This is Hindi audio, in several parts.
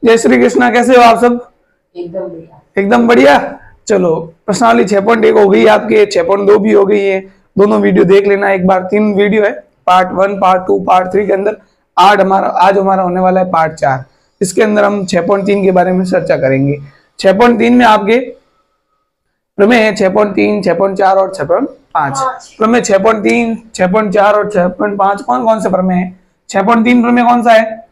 जय श्री कृष्णा, कैसे हो आप सब? एकदम बढ़िया। एकदम बढ़िया। चलो प्रश्नावली 6.1 हो गई आपके, 6.2 भी हो गई है। दोनों वीडियो देख लेना एक बार। 3 वीडियो है, पार्ट 1, पार्ट 2, पार्ट 3 के अंदर। आज हमारा होने वाला है पार्ट 4। इसके अंदर हम 6.3 के बारे में चर्चा करेंगे। 6.3 में आपके प्रमेय है 6.3, 6.4 और 6.5। प्रमेय 6.3, 6.4 और 6.5 कौन कौन से प्रमेय है? 6.3 प्रमेय कौन सा है?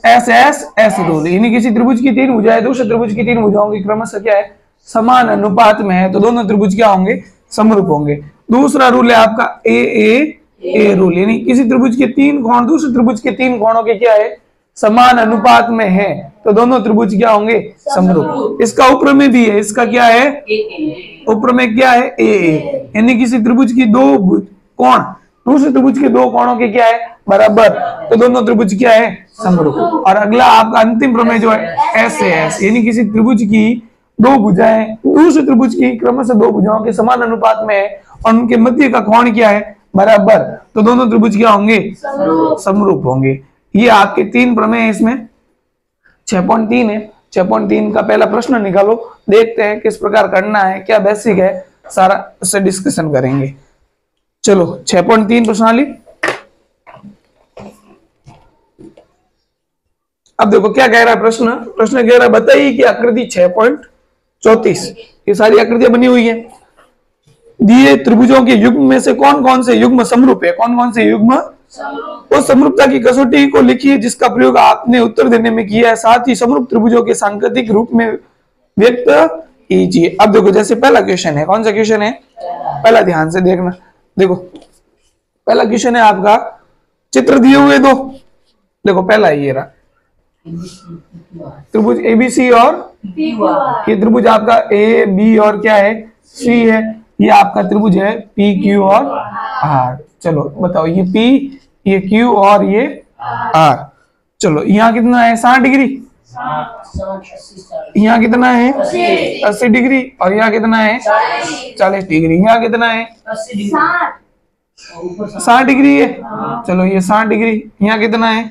एस रूल, यानी किसी त्रिभुज की 3 भुजाएं दूसरे त्रिभुज की 3 भुजाओं की क्रमशः क्या है? समान अनुपात में है, तो दोनों त्रिभुज क्या होंगे? समरूप होंगे। दूसरा रूल है आपका ए रूल, यानी किसी त्रिभुज के 3 कोण दूसरे त्रिभुज के 3 कोणों के क्या है? समान अनुपात में है, तो दोनों त्रिभुज क्या होंगे? समरूप। इसका उपप्रमेय भी है, इसका क्या है? उपप्रमेय क्या है? ए, यानी किसी त्रिभुज की 2 कोण दूसरे त्रिभुज के 2 कोणों के क्या है? बराबर, तो दोनों त्रिभुज क्या है? समरूप। और अगला आपका अंतिम प्रमेय जो है एस, यानी किसी त्रिभुज की 2 भुजाएं दूसरे त्रिभुज की क्रमशः 2 भुजाओं के समान अनुपात में है और उनके मध्य का कोण क्या है? बराबर, तो दोनों त्रिभुज क्या होंगे? समरूप होंगे। ये आपके 3 प्रमेय है। इसमें 6.3 है। 6.3 का पहला प्रश्न निकालो, देखते हैं किस प्रकार करना है, क्या बेसिक है, सारा उससे डिस्कशन करेंगे। चलो 6.3 प्रश्नावली। अब देखो क्या कह रहा है प्रश्न कह रहा है बताइए कि आकृति 6.34, ये सारी आकृतियां बनी हुई है। दिए त्रिभुजों के युग्म में से कौन कौन से युग्म समरूप है? कौन कौन से युग्म? उस समरूपता की कसौटी को लिखिए जिसका प्रयोग आपने उत्तर देने में किया है, साथ ही समरूप त्रिभुजों के सांकेतिक रूप में व्यक्त कीजिए। अब देखो जैसे पहला क्वेश्चन है, कौन सा क्वेश्चन है? पहला ध्यान से देखना। देखो पहला क्वेश्चन है आपका, चित्र दिए हुए 2। देखो पहला ये रहा त्रिभुज एबीसी और ये त्रिभुज आपका ए बी और क्या है? सी है। ये आपका त्रिभुज है पी क्यू और आर। चलो बताओ, ये पी, ये क्यू और ये आर। चलो यहाँ कितना है? 60 डिग्री। यहाँ कितना है? 80 डिग्री। और यहाँ कितना है? 40 डिग्री। यहाँ कितना है? 60 डिग्री है। चलो ये 60 डिग्री। यहाँ कितना है?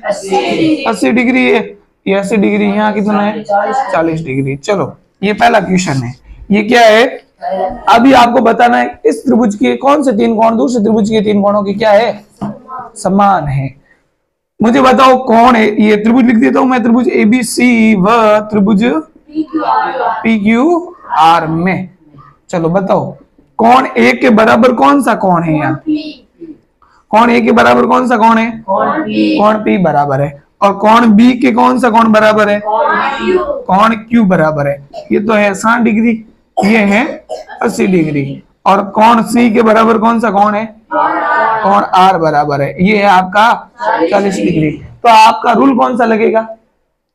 80 डिग्री है। ये 80 डिग्री। यहाँ कितना है? 40 डिग्री। चलो ये पहला क्वेश्चन है। ये क्या है? अभी आपको बताना है इस त्रिभुज के कौन से 3 कोण दूसरे त्रिभुज के 3 कोणों के क्या है? समान है। मुझे बताओ कौन है? ये त्रिभुज लिख देता हूं मैं, त्रिभुज एबीसी व त्रिभुज पी क्यू आर में। चलो बताओ कौन ए के बराबर कौन सा कोण है? यहाँ कौन ए के बराबर कौन सा कोण है? कोण पी बराबर है। और कौन बी के कौन सा कोण बराबर है? कोण क्यू बराबर है। ये तो है 60 डिग्री, ये है 80 डिग्री। और कौन सी के बराबर कौन सा कोण है? कोण आर बराबर है, ये है आपका 40 डिग्री। तो आपका रूल कौन सा लगेगा?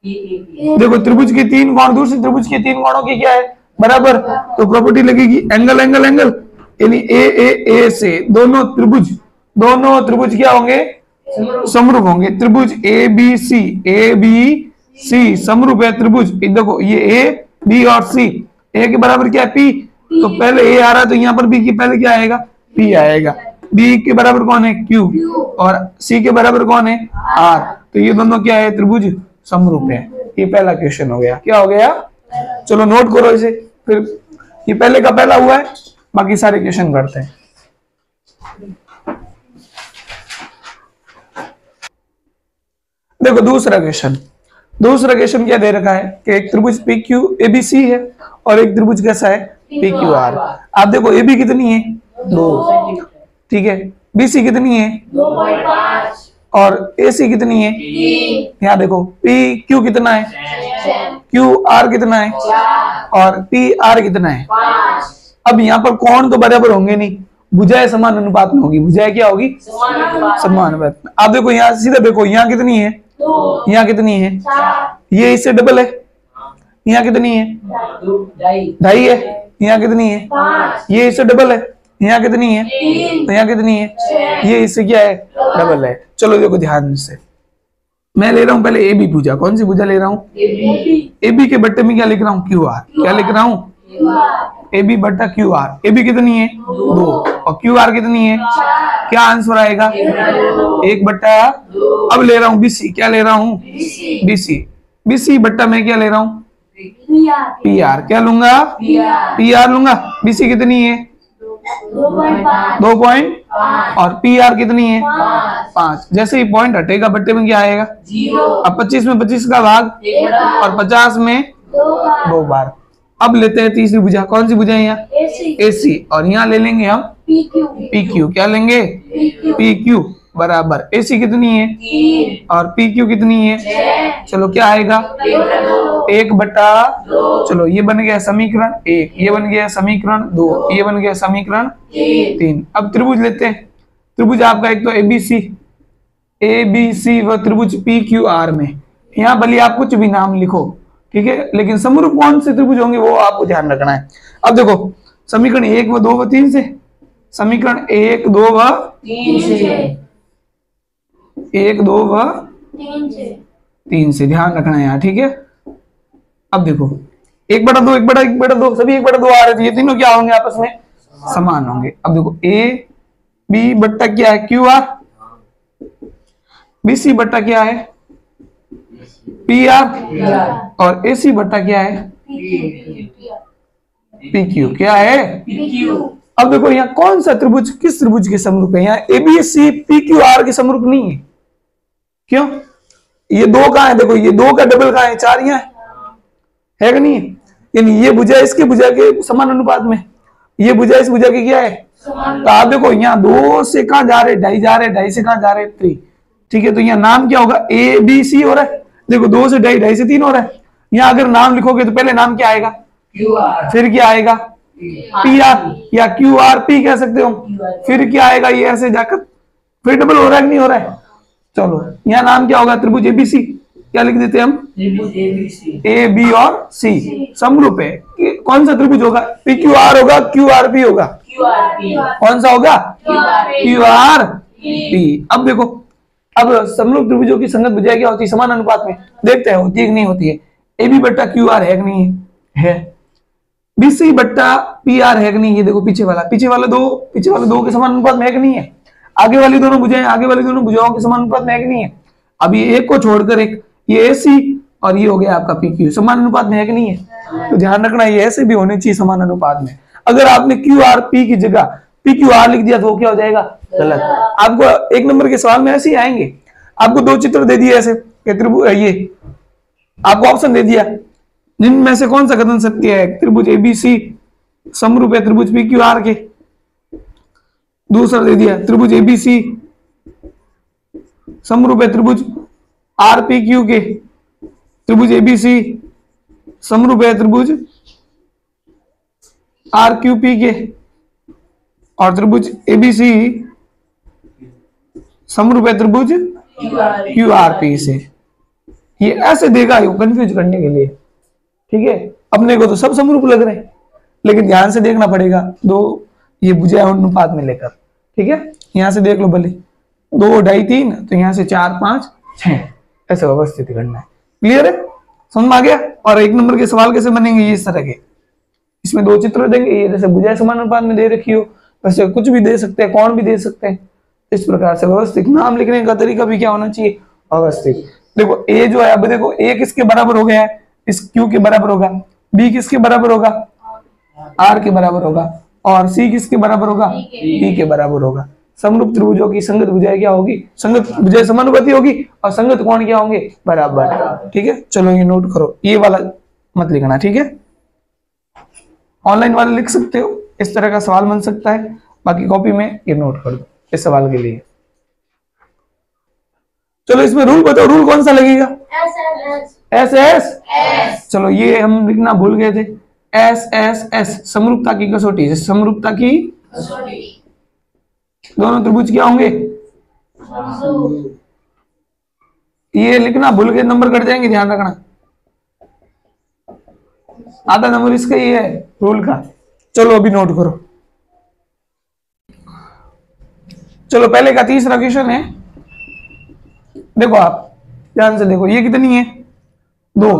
देखो त्रिभुज के 3 कोण दूसरे त्रिभुज के 3 कोणों की क्या है? बराबर, तो प्रॉपर्टी लगेगी एंगल एंगल एंगल, यानी ए से दोनों त्रिभुज क्या होंगे? समरूप होंगे। त्रिभुज ए बी सी समरूप है त्रिभुज। देखो ये ए बी और सी, ए के बराबर क्या है? पी। तो पहले ए आ रहा है तो यहाँ पर बी के पहले क्या आएगा? पी आएगा। बी के बराबर कौन है? क्यू। और सी के बराबर कौन है? आर। तो ये दोनों क्या है? त्रिभुज समरूप है। ये पहला क्वेश्चन हो गया। क्या हो गया? चलो नोट करो इसे। फिर ये पहले का पहला हुआ है, बाकी सारे क्वेश्चन करते हैं। देखो दूसरा क्वेश्चन क्या दे रखा है कि एक त्रिभुज P Q A B C है और एक त्रिभुज कैसा है? P Q R. आप देखो ए बी कितनी है? 2, ठीक है। बी सी कितनी है? 2.5। और ए सी कितनी है? 3। यहाँ देखो पी क्यू कितना है? क्यू आर कितना है? 4। और पी आर कितना है? 5। अब यहाँ पर कोण तो बराबर होंगे नहीं, भुजाएं समान अनुपात में होगी। भुजाएं क्या होगी? समान अनुपात में। आप देखो यहाँ सीधा देखो, यहाँ कितनी है? 2। यहाँ कितनी है? 4। ये इससे डबल है। यहाँ कितनी है? 2.5 है। यहाँ कितनी है? 5। ये इससे डबल है। यहाँ कितनी है? 3। तो यहाँ कितनी है? 6। ये इससे क्या है? डबल है। चलो देखो ध्यान से, मैं ले रहा हूँ पहले ए बी भुजा। कौन सी भुजा ले रहा हूँ? ए बी के बट्टे में क्या लिख रहा हूँ? Q R. क्या लिख रहा हूँ? ए बी बट्टा क्यू आर। ए बी कितनी है? 2। और क्यू आर कितनी है? 4। क्या आंसर आएगा? 1/2। अब ले रहा हूँ बी सी। क्या ले रहा हूँ? B C. BC बट्टा मैं क्या ले रहा हूँ, PR। क्या लूंगा, PR लूंगा। BC कितनी है, 2 और PR कितनी है, 5। जैसे ही पॉइंट हटेगा बट्टे में क्या आएगा, 0। अब 25 में 25 का भाग और 50 में 2 बार। अब लेते हैं तीसरी भुजा। कौन सी भुजा है यहाँ, AC। और यहाँ ले लेंगे हम PQ। क्या लेंगे, PQ बराबर AC कितनी है 3 और PQ कितनी है 6। चलो क्या आएगा, 1/2। चलो ये बन गया समीकरण 1, ये बन गया समीकरण 2, ये बन गया समीकरण 3। अब त्रिभुज लेते हैं। त्रिभुज आपका एक तो ABC व त्रिभुज PQR में। यहाँ भले आप कुछ भी नाम लिखो, ठीक है, लेकिन समरूप कौन से त्रिभुज होंगे वो आपको ध्यान रखना है। अब देखो समीकरण 1 व 2 व 3 से, समीकरण 1 2 व 3 से, 1 2 व 3 से ध्यान रखना है यहाँ, ठीक है। अब देखो 1/2 1/2 सभी 1/2 आ रहे थे, ये तीनों क्या होंगे, आपस में समान होंगे। अब देखो AB बट्टा क्या है QR, BC बट्टा क्या है PR और AC बट्टा क्या है PQ। क्या है PQ। अब देखो यहाँ कौन सा त्रिभुज किस त्रिभुज के समरूप है, यहाँ ABC PQR के समरूप नहीं है। क्यों, ये 2 कहाँ है, देखो ये 2 का डबल कहाँ है, 4 यहाँ है कि नहीं है। यानी ये भुजा इसके भुजा के समान अनुपात में, ये भुजा इस भुजा के क्या है। तो आप देखो यहाँ 2 से कहाँ जा रहे, 2.5 जा रहे, 2.5 से कहाँ जा रहे 3, ठीक है। तो यहाँ नाम क्या होगा, ABC हो रहा है। देखो 2 से 2.5, 2.5 से 3 हो रहा है। यहाँ अगर नाम लिखोगे तो पहले नाम क्या आएगा QR, फिर क्या आएगा PR या QRP कह सकते हो, फिर क्या आएगा, ये ऐसे जाकर फिर डबल हो रहा है कि नहीं हो रहा है। चलो यहाँ नाम क्या होगा, त्रिभुज ABC। क्या लिख देते हैं हम, AB और C समरूप है। कौन सा त्रिभुज होगा, PQR होगा QRP होगा, कौन सा होगा QRP। अब देखो अब समरूप त्रिभुजों की संगत भुजाएं क्या होती है, समान अनुपात में। देखते हैं होती है कि नहीं होती है। AB बट्टा QR है कि नहीं है, BC बट्टा PR है कि नहीं, ये देखो पीछे वाला दो के समान अनुपात में है कि नहीं है। आगे वाली दोनों भुजाओं के समान अनुपात में है कि नहीं है। अब ये एक को छोड़कर एक, ये AC और ये हो गया आपका PQ, समान अनुपात में है कि नहीं है। तो ध्यान रखना ये ऐसे भी होने चाहिए समान अनुपात में। अगर आपने QRP की जगह PQR लिख दिया तो वो क्या हो जाएगा, गलत। आपको 1 नंबर के सवाल में ऐसे ही आएंगे। आपको 2 चित्र दे दिए ऐसे, ये आपको ऑप्शन दे दिया, जिनमें से कौन सा कथन सत्य है। त्रिभुज ABC समरूप है त्रिभुज PQR के। दूसरा दे दिया त्रिभुज ABC समरूप है त्रिभुज RPQ के। त्रिभुज ABC समरूप है त्रिभुज RQP के। और त्रिभुज ABC समरूप है त्रिभुज QRP से। ये ऐसे देगा कंफ्यूज करने के लिए, ठीक है। अपने को तो सब समरूप लग रहे हैं, लेकिन ध्यान से देखना पड़ेगा। 2 ये भुजा अनुपात में लेकर, ठीक है। यहाँ से देख लो भले 2 2.5 3, तो यहाँ से 4 5 6 ऐसे व्यवस्थित करना है। क्लियर है, समझ में आ गया। और 1 नंबर के सवाल कैसे बनेंगे, ये इस तरह के, इसमें 2 चित्र देंगे, ये जैसे भुजा समान अनुपात में दे रखी हो, वैसे कुछ भी दे सकते हैं, कौन भी दे सकते हैं। इस प्रकार से व्यवस्थित नाम लिखने का तरीका भी क्या होना चाहिए, व्यवस्थित। देखो A जो है, अब देखो A किसके बराबर हो गया है, इस Q के बराबर होगा। B किसके बराबर होगा, R के बराबर होगा। और C किसके बराबर होगा, B के बराबर होगा। समरूप त्रिभुजों की संगत भुजाएं क्या होगी, संगत भुजाएं समानुपाती होगी और संगत कोण क्या होंगे, बराबर। ठीक है, चलो ये नोट करो, ये वाला मत लिखना, ठीक है। ऑनलाइन वाले लिख सकते हो, इस तरह का सवाल बन सकता है, बाकी कॉपी में ये नोट कर दो इस सवाल के लिए। चलो इसमें रूल बताओ, रूल कौन सा लगेगा, एस एस। चलो ये हम लिखना भूल गए थे, एस एस एस, समरूपता की कसौटी। समरूपता की दोनों त्रिभुज क्या होंगे, ये लिखना भूल गए, नंबर कट जाएंगे, ध्यान रखना। आधा नंबर इसका ही है रूल का। चलो अभी नोट करो। चलो पहले का तीसरा क्वेश्चन है, देखो आप ध्यान से देखो, ये कितनी है 2,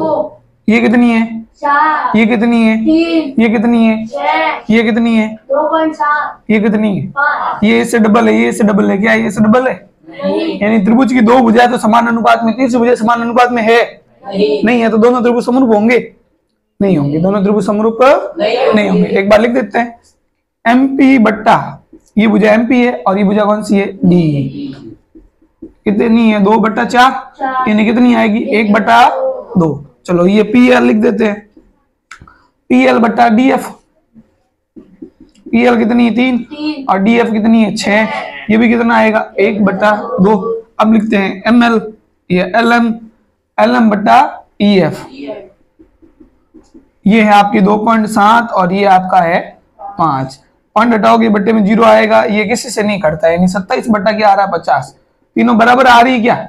ये कितनी है 4, ये कितनी है 3, ये कितनी है 6, ये कितनी है 2.7, ये कितनी है 5, ये इससे डबल है, ये इससे डबल है, क्या ये इससे डबल है, यानी त्रिभुज की 2 भुजाएं तो समान अनुपात में, तीसरी भुजा समान अनुपात में है, नहीं है, तो दोनों त्रिभुज समरूप होंगे? नहीं होंगे, दोनों त्रिभुज समरूप नहीं होंगे। एक बार लिख देते हैं, MP बट्टा ये भुजा MP है और ये भुजा कौन सी है? D। कितनी है? 2/4, यानी कितनी आएगी? 1/2। चलो ये PL लिख देते हैं, PL बट्टा DF। PL कितनी है? 3 और DF कितनी है? 6। ये भी कितना आएगा? 1/2। अब लिखते हैं ML, ये LM बट्टा EF। ये है आपकी 2.7 और ये आपका है 5। पॉइंट हटाओगे बट्टे में 0 आएगा। ये किसी से नहीं कटता है, यानी 27 बट्टा क्या आ रहा है? 50। तीनों बराबर आ रही है क्या?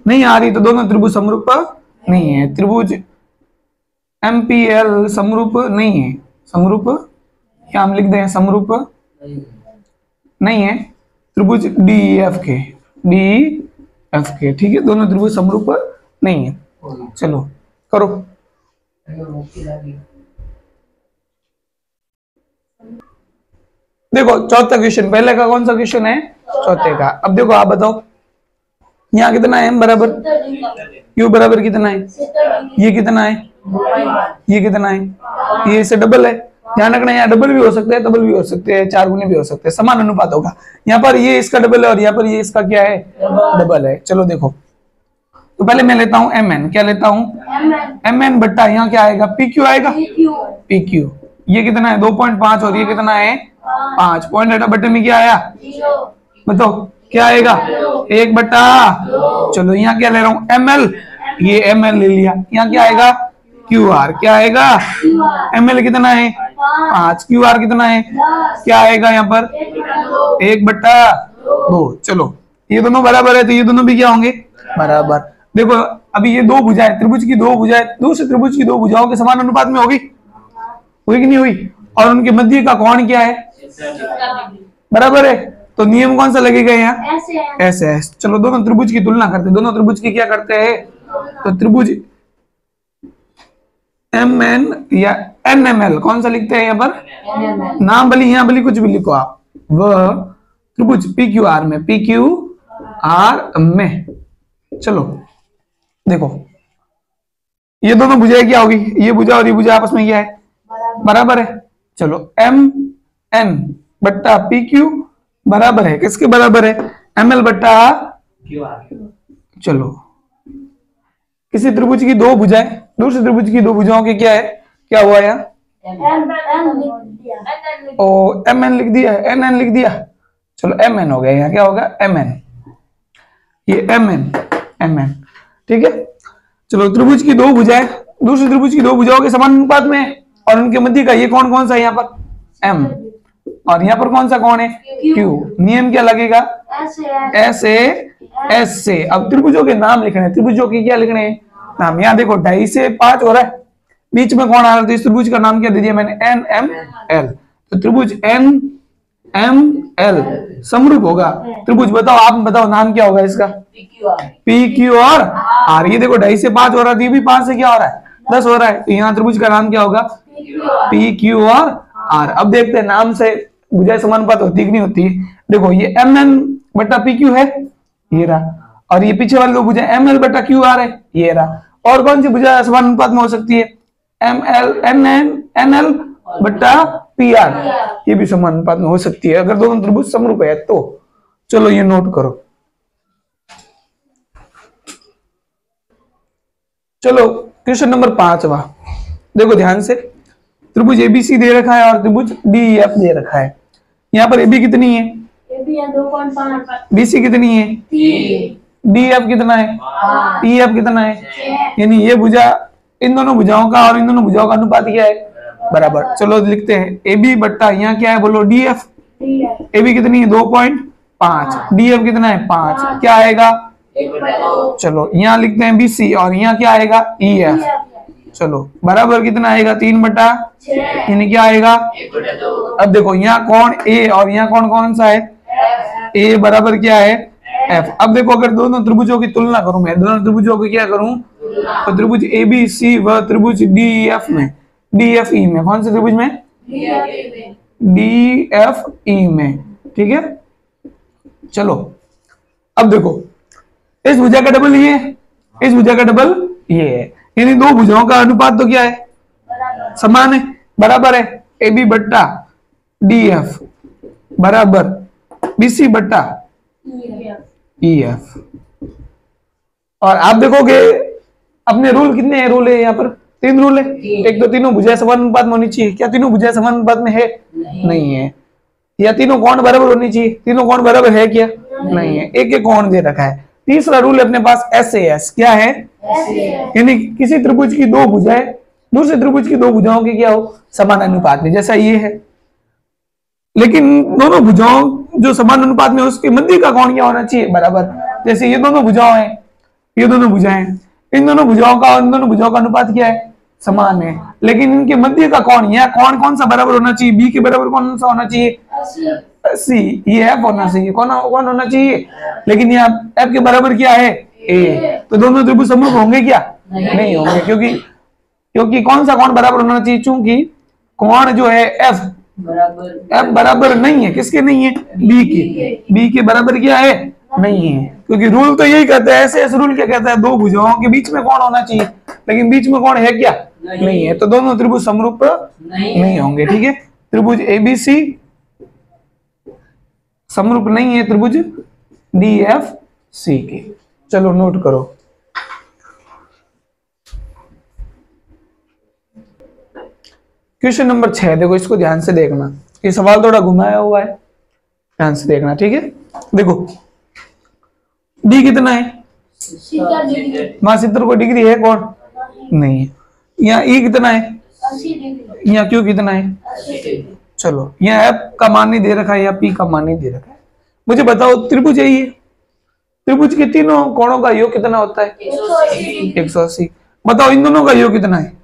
नहीं आ रही, तो दोनों त्रिभुज समरूप नहीं है। त्रिभुज MPL समरूप नहीं है। समरूप क्या हम लिख दें? समरूप नहीं है। त्रिभुज DEF के, ठीक है, दोनों त्रिभुज समरूप नहीं है। चलो करो। देखो चौथा क्वेश्चन, पहले का कौन सा क्वेश्चन है? चौथे का। अब देखो आप बताओ, यहाँ कितना है? M बराबर Q बराबर कितना है? ये कितना है? ये कितना है? ये इससे डबल है। ध्यान रखना, यहाँ डबल भी हो सकते हैं, डबल भी हो सकते हैं, 4 गुने भी हो सकते हैं, समान अनुपात होगा। यहाँ पर ये इसका डबल है और यहाँ पर ये इसका क्या है? डबल है। चलो देखो, तो पहले मैं लेता हूँ MN। क्या लेता हूँ? MN बट्टा यहाँ क्या आएगा? PQ आएगा। PQ ये कितना है? 2.5 और ये कितना है? 5। पॉइंट हटा, बट्टे में क्या आया? बताओ क्या आएगा? 1/। चलो यहाँ क्या ले रहा हूँ? ML, ये ML ले लिया। यहाँ क्या आएगा? QR। क्या आएगा? ML कितना है? 5। QR कितना है? क्या आएगा यहाँ पर? 1/2। चलो ये दोनों बराबर है, तो ये दोनों भी क्या होंगे? बराबर। देखो अभी ये दो भुजाएं, त्रिभुज की दो भुजाएं दूसरे त्रिभुज की दो भुजाओं के समान अनुपात में होगी? हुई कि नहीं हुई? और उनके मध्य का कोण क्या है? बराबर है। तो नियम कौन सा लगेगा यहाँ? SS। चलो दोनों त्रिभुज की तुलना करते हैं। दोनों त्रिभुज की क्या करते हैं? तो त्रिभुज MN या NML कौन सा लिखते हैं यहाँ पर? नाम भली यहाँ भली कुछ भी लिखो आप। वह त्रिभुज PQR में, PQR में। चलो देखो ये दोनों भुजाएं क्या होगी? ये भुजा और ये भुजा आपस में क्या है? बराबर है। चलो MN बट्टा PQ बराबर है, किसके बराबर है? ML बट्टा QR। चलो किसी त्रिभुज की दो भुजाएं दूसरे त्रिभुज की दो भुजाओं के क्या है? क्या हुआ यहाँ? ओ MN लिख दिया, NN लिख दिया। चलो MN हो गया, यहाँ क्या होगा? MN। ये MN ठीक है। चलो त्रिभुज की दो भुजाएं दूसरे त्रिभुज की दो भुजाओं के समान अनुपात में है और उनके मध्य का ये कौन कौन सा है? यहाँ पर M और यहाँ पर कौन सा कौन है? Q। नियम क्या लगेगा? S से। अब त्रिभुजों के नाम लिखने हैं। त्रिभुजों के क्या लिखने हैं? नाम। यहाँ देखो 2.5 से 5 हो रहा है, बीच में कौन आ रहा है? तो इस त्रिभुज का नाम क्या दे दिया मैंने? NML। तो त्रिभुज NML समरूप होगा। त्रिभुज बताओ, आप बताओ नाम क्या होगा इसका? PQ और R। ये देखो 2.5 से 5 हो रहा है, ये भी 5 से क्या हो रहा है? 10 हो रहा है। तो यहाँ त्रिभुज का नाम क्या होगा? PQ और R। अब देखते हैं नाम से भुजाएं समानुपात होती कि नहीं होती। देखो ये MN बट्टा PQ है, ये रहा, और ये पीछे वाली दो भुजाएं ML बट्टा QR है, ये रहा। और कौन सी भुजा समानुपात में हो सकती है? NL बट्टा PR, ये भी समानुपात में हो सकती है अगर दोनों त्रिभुज समरूप है तो। चलो ये नोट करो। चलो क्वेश्चन नंबर 5वां देखो ध्यान से। त्रिभुज ABC दे रखा है और त्रिभुज DEF दे रखा है। यहाँ पर AB कितनी है? 2.5। BC कितनी है? 3। DF कितना है? EF कितना है? यानी ये भुजा इन दोनों भुजाओं का और इन दोनों भुजाओं का अनुपात क्या है? बराबर। चलो लिखते हैं AB बट्टा यहाँ क्या है बोलो? DF। AB कितनी है? 2.5। DF कितना है? 5। क्या आएगा? चलो यहाँ लिखते हैं BC और यहाँ क्या आएगा? EF। चलो बराबर कितना आएगा? 3/6। यानी क्या आएगा? अब देखो यहाँ कौन A और यहाँ कौन कौन सा है? A बराबर क्या है? F। अब देखो अगर दोनों त्रिभुजों की तुलना करूं, मैं दोनों त्रिभुजों की क्या करूं? तो त्रिभुज ABC व त्रिभुज DEF में, DFE में, कौन से त्रिभुज में? DFE में, ठीक है। चलो अब देखो इस भुजा का डबल ये, इस भुजा का डबल ये है, यानी दो भुजाओं का अनुपात तो क्या है, समान है, बराबर है। ए बी बट्टा डी एफ बराबर बी सी बट्टा ई एफ। और आप देखोगे अपने रूल कितने हैं, रूल है यहाँ पर 3 रूल है। एक तो तीनों भुजाएं समान अनुपात में होनी चाहिए, क्या तीनों भुजाएं समान अनुपात में है, नहीं है। या तीनों कोण बराबर होनी चाहिए, तीनों कोण बराबर है क्या, नहीं है, एक एक कोण दे रखा है। तीसरा रूल है अपने पास SAS, क्या है, यानी किसी त्रिभुज की दो भुजाएं दूसरे त्रिभुज की दो भुजाओं के क्या हो, समान अनुपात में, जैसा ये है। लेकिन दोनों भुजाओं जो समान अनुपात में उसके मध्य का कोण क्या होना चाहिए, बराबर। जैसे ये दोनों भुजाएं हैं, ये दोनों भुजाएं, इन दोनों भुजाओं का अनुपात क्या है, समान है। लेकिन इनके मध्य का कोण, यह कोण कौन सा बराबर होना चाहिए, बी के बराबर कौन सा होना चाहिए, 80। ये एफ होना चाहिए, कौन होना चाहिए, लेकिन यहाँ एफ के बराबर क्या है, ए। तो दोनों त्रिभुज समरूप होंगे क्या, नहीं होंगे, क्योंकि कौन सा कोण बराबर होना चाहिए, चूंकि कोण जो है एफ बराबर नहीं है, किसके नहीं है, बी के बराबर क्या है, नहीं है। क्योंकि रूल तो यही कहता है, ऐसे रूल क्या कहता है, दो भुजाओं के बीच में कोण होना चाहिए, लेकिन बीच में कोण है क्या, नहीं है। तो दोनों त्रिभुज समरूप नहीं होंगे, ठीक है। त्रिभुज ABC समरूप नहीं है त्रिभुज DFC के। चलो नोट करो। क्वेश्चन नंबर 6 देखो, इसको ध्यान से देखना, ये सवाल थोड़ा घुमाया हुआ है, ध्यान से देखना, ठीक है। देखो डी कितना है, 70 को डिग्री है, कौन नहीं है। यहाँ ई कितना है, यहाँ क्यू कितना है, चलो यहाँ एफ का मान नहीं दे रखा है, या पी का मान नहीं दे रखा है। मुझे बताओ त्रिभुज यही है, त्रिभुज के तीनों कोणों का योग कितना होता है, 180। बताओ इन दोनों का योग कितना है,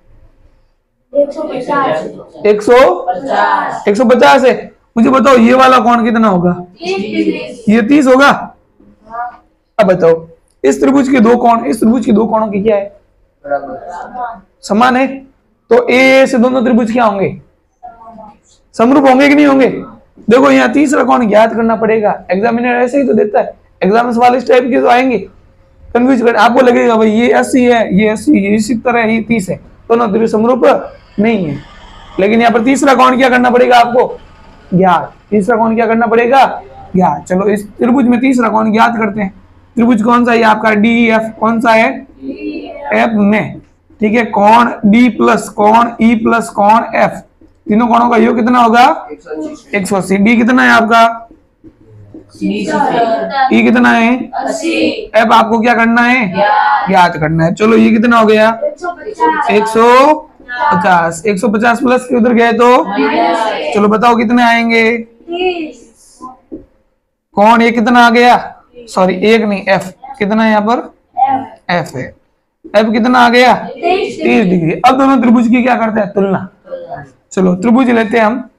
150 है। मुझे बताओ ये वाला कोण कितना होगा, ये 30 होगा। अब बताओ इस त्रिभुज के दो कोण, इस त्रिभुज के दो कोणों की क्या है, समान है। तो ए से दोनों त्रिभुज क्या होंगे, समरूप होंगे कि नहीं होंगे। देखो यहाँ तीसरा कोण ज्ञात करना पड़ेगा, एग्जामिनर ऐसे ही तो देता है, एग्जाम सवाल इस टाइप के तो आएंगे, कंफ्यूज कर, आपको लगेगा भाई ये 80 है, ये 80, ये इसी तरह ये 30 है, दोनों त्रिभुज समरूप नहीं है। लेकिन यहाँ पर तीसरा कोण क्या करना पड़ेगा आपको, ज्ञात। तीसरा कोण क्या करना पड़ेगा, ज्ञात। चलो इस त्रिभुज में तीसरा कोण ज्ञात करते हैं। त्रिभुज कौन सा है आपका, DEF कौन सा है, एफ में, ठीक है। कोण D प्लस कोण E प्लस कोण F, तीनों कोणों का योग कितना होगा, 180। डी कितना है आपका, ई कितना है, 80। F आपको क्या करना है, ज्ञात करना है। चलो ये कितना हो गया, 150। 150 प्लस के उधर गए तो चलो बताओ कितने आएंगे, कौन ये कितना आ गया, सॉरी एक नहीं, एफ कितना है यहाँ पर, एफ है, एफ कितना आ गया, 30 डिग्री। अब दोनों त्रिभुज की क्या करते हैं, तुलना। चलो त्रिभुज लेते हैं हम,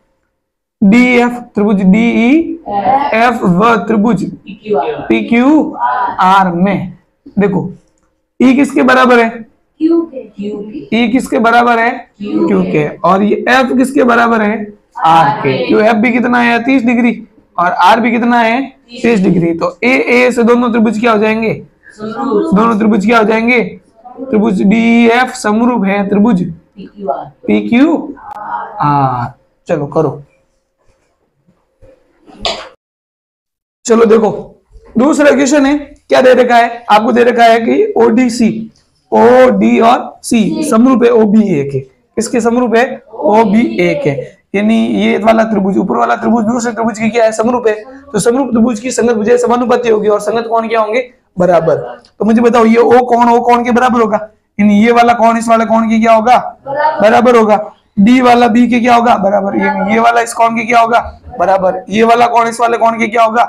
DF त्रिभुज DEF व त्रिभुज PQR में। देखो E किसके बराबर है, E किसके बराबर है, Q के, और ये F किसके बराबर है, R के। क्यों F भी कितना है 30 डिग्री और R भी कितना है 30 डिग्री। तो A से दोनों त्रिभुज क्या हो जाएंगे, दोनों त्रिभुज क्या हो जाएंगे, त्रिभुज DEF समरूप है त्रिभुज PQR। चलो करो। चलो देखो दूसरा क्वेश्चन है, क्या दे रखा है आपको, दे रखा है कि ODC, OD और C समरूप है OBA के। किसके समरूप है, OBA के, यानी ये वाला त्रिभुज, ऊपर वाला त्रिभुज दूसरे त्रिभुज की क्या है, समरूप है। तो समरूप त्रिभुज की संगत भुजाएं समानुपाती होगी और संगत कोण क्या होंगे, बराबर। तो मुझे बताओ ये O कोण के बराबर होगा, यानी ये वाला कोण इस वाले कोण की क्या होगा, बराबर होगा। D वाला B के क्या होगा, बराबर। ये वाला इस कोण के क्या होगा, बराबर। ये वाला कोण इस वाले कोण के क्या होगा,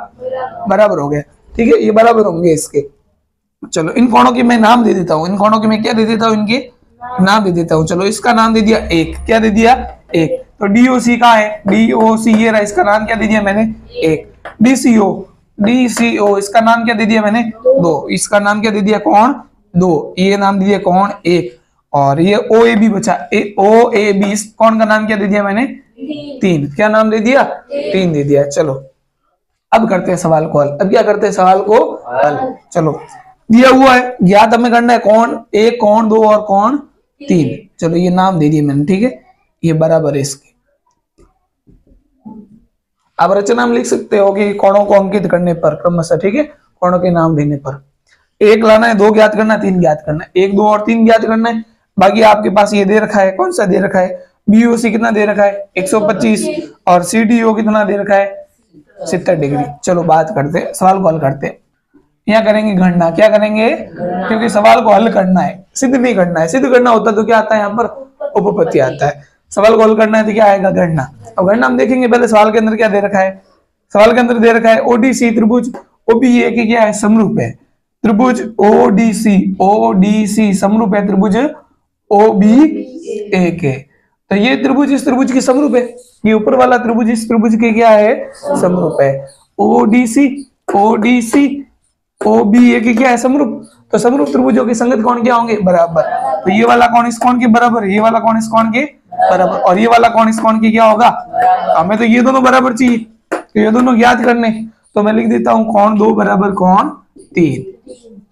बराबर हो गया, ठीक है, ये बराबर होंगे इसके। चलो इन कोणों के मैं नाम दे देता हूँ, इन कोणों के मैं क्या दे देता हूँ, इनके नाम दे देता हूँ। चलो इसका नाम दे दिया 1, क्या दे दिया 1। तो DOC का है, DOC ये रहा, इसका नाम क्या दे दिया मैंने 1। DCO इसका नाम क्या दे दिया मैंने 2, इसका नाम क्या दे दिया कोण 2, ये नाम दे दिया कोण 1। और ये OAB बचा, OAB इस कोण का नाम क्या दे दिया मैंने 3, क्या नाम दे दिया 3 दे दिया। चलो अब करते हैं सवाल को हल। अब क्या करते हैं, सवाल को हल। चलो दिया हुआ है, ज्ञात हमें करना है कौन एक, कौन दो और कौन तीन। चलो ये नाम दे दिए मैंने, ठीक है, ये बराबर है इसके। आप रचना में लिख सकते हो कि कोणों को अंकित करने पर क्रमशः, ठीक है, कोणों के नाम देने पर एक लाना है, दो ज्ञात करना है, तीन ज्ञात करना है, एक दो और तीन ज्ञात करना है। बाकी आपके पास ये दे रखा है, कौन सा दे रखा है, बीओसी कितना दे रखा है 125 और सीडीओ कितना दे रखा है 70 डिग्री। चलो बात करते, सवाल को हल करते। यहाँ करेंगे गणना, क्या करेंगे, क्योंकि सवाल को हल करना है, सिद्ध नहीं करना है। सिद्ध करना होता तो क्या आता है, यहाँ पर उपपत्ति आता है। सवाल को हल करना है तो क्या आएगा, गणना। अब गणना हम देखेंगे पहले सवाल के अंदर क्या दे रखा है। सवाल के अंदर दे रखा है ओडीसी त्रिभुज, ओबी एक क्या है, समरूप है त्रिभुज ओडीसी समरूप है त्रिभुज ओबी एक है। तो ये त्रिभुज इस त्रिभुज की समरूप है, ये ऊपर वाला त्रिभुज इस त्रिभुज के क्या है, समरूप है। ओडीसी ओबी एक क्या है, समरूप। तो समरूप त्रिभुजों के संगत कोण क्या होंगे, बराबर। तो ये वाला कोण इस कोण के बराबर, ये वाला कोण इस कोण के बराबर, और ये वाला कोण इस कोण के क्या होगा। हमें तो ये दोनों बराबर चाहिए, तो ये दोनों ज्ञात करने। तो मैं लिख देता हूं कोण दो बराबर कोण तीन।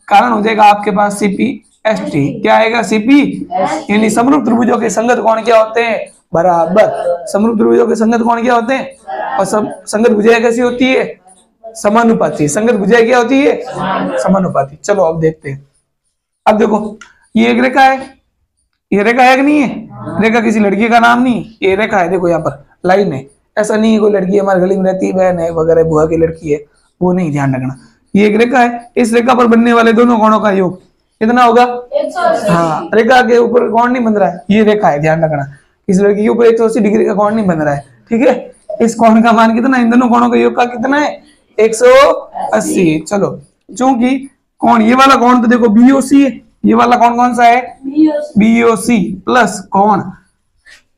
कारण हो जाएगा आपके पास सीपी एस टी, क्या आएगा सीपी, यानी समरूप त्रिभुजों के संगत कोण क्या होते हैं, बराबर। समरूप त्रिभुजों के संगत कोण क्या होते हैं, और संगत भुजाएं कैसी होती है, समानुपाती। संगत भुजाएं क्या होती है, समानुपाती। चलो अब देखते हैं। अब देखो ये एक रेखा है, ये रेखा है कि नहीं है, रेखा किसी लड़की का नाम नहीं, ये रेखा है। देखो यहाँ पर लाइन है, ऐसा नहीं है कोई लड़की हमारे गली में रहती है, बहन है वगैरह, बुआ की लड़की है, वो नहीं, ध्यान रखना। ये एक रेखा है, इस रेखा पर बनने वाले दोनों कोणों का योग कितना होगा, 180। हाँ, रेखा के ऊपर कोण नहीं बन रहा है, ये रेखा है, ध्यान रखना। इस लड़की के ऊपर 180 डिग्री का कोण नहीं बन रहा है, ठीक है। इस कोण का मान कितना, इन दोनों कोणों का योग का कितना है, 180। चलो चूंकि कोण ये वाला कोण तो देखो बीओसी है, ये वाला कोण कौन सा है, बीओसी प्लस कोण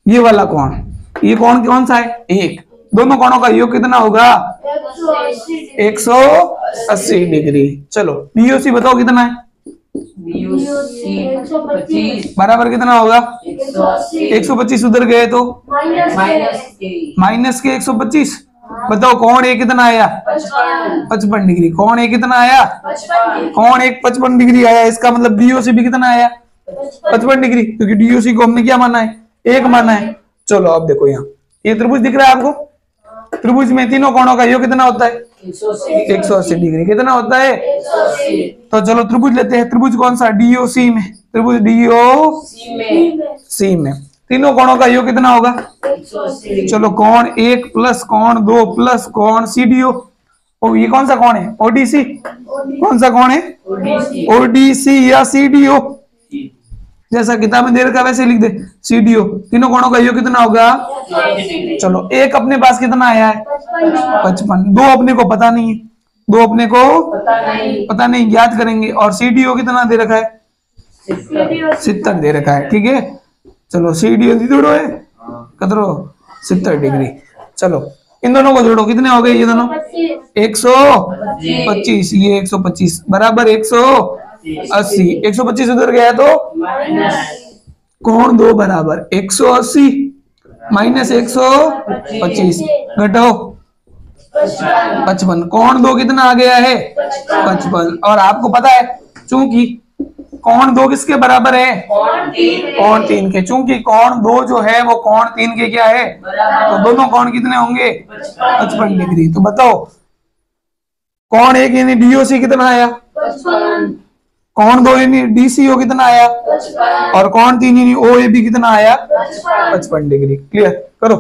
ये वाला कोण, ये कोण कौन सा है, एक। दोनों कोणों का योग कितना होगा, 180 डिग्री। चलो बीओसी बताओ कितना है, बराबर कितना होगा, 125 उधर गए तो माइनस के 125। बताओ कौन एक कितना आया, 55 डिग्री। कौन एक कितना आया, कौन एक 55 डिग्री आया। इसका मतलब डीओसी भी कितना आया, 55 डिग्री, क्योंकि डीओसी को हमने क्या माना है, एक माना है। चलो अब देखो यहाँ ये त्रिभुज दिख रहा है आपको, त्रिभुज में तीनों कोणों का योग कितना होता है, 180 डिग्री। कितना होता है, तो चलो त्रिभुज लेते हैं। त्रिभुज कौन सा, डीओसी में, त्रिभुज डीओसी में तीनों कोणों का योग कितना होगा, 180। चलो कोण एक प्लस कोण दो प्लस कोण सीडीओ, ये कौन सा कोण है, ओडीसी। कौन सा कोण है, ओडीसी या सीडीओ, जैसा किताब में दे रखा वैसे लिख दे, सीडीओ। तीनों कोणों का योग कितना होगा, चलो एक अपने पास कितना आया है, 55। दो अपने को पता नहीं है, दो अपने को पता नहीं, ज्ञात करेंगे। और सीडीओ कितना दे रखा है, 70 दे रखा है, ठीक है। चलो सीडीओ जोड़ो है कतरो 70 डिग्री। चलो इन दोनों को जोड़ो, कितने हो गए ये दोनों, 125, ये 125 बराबर 180। 125 उधर गया तो कोण दो बराबर 180 माइनस 125 घटाओ 55। कोण दो कितना आ गया है, 55। और आपको पता है चूंकि कोण दो किसके बराबर है, कोण तीन के। चूंकि कोण दो जो है वो कोण तीन के क्या है, तो दोनों कोण कितने होंगे, 55 डिग्री। तो बताओ कोण एक यानी डीओसी कितना आया, कोण दो यानी डीसीओ कितना आया, और कोण तीन यानी ओएबी कितना आया, 55 डिग्री। क्लियर करो।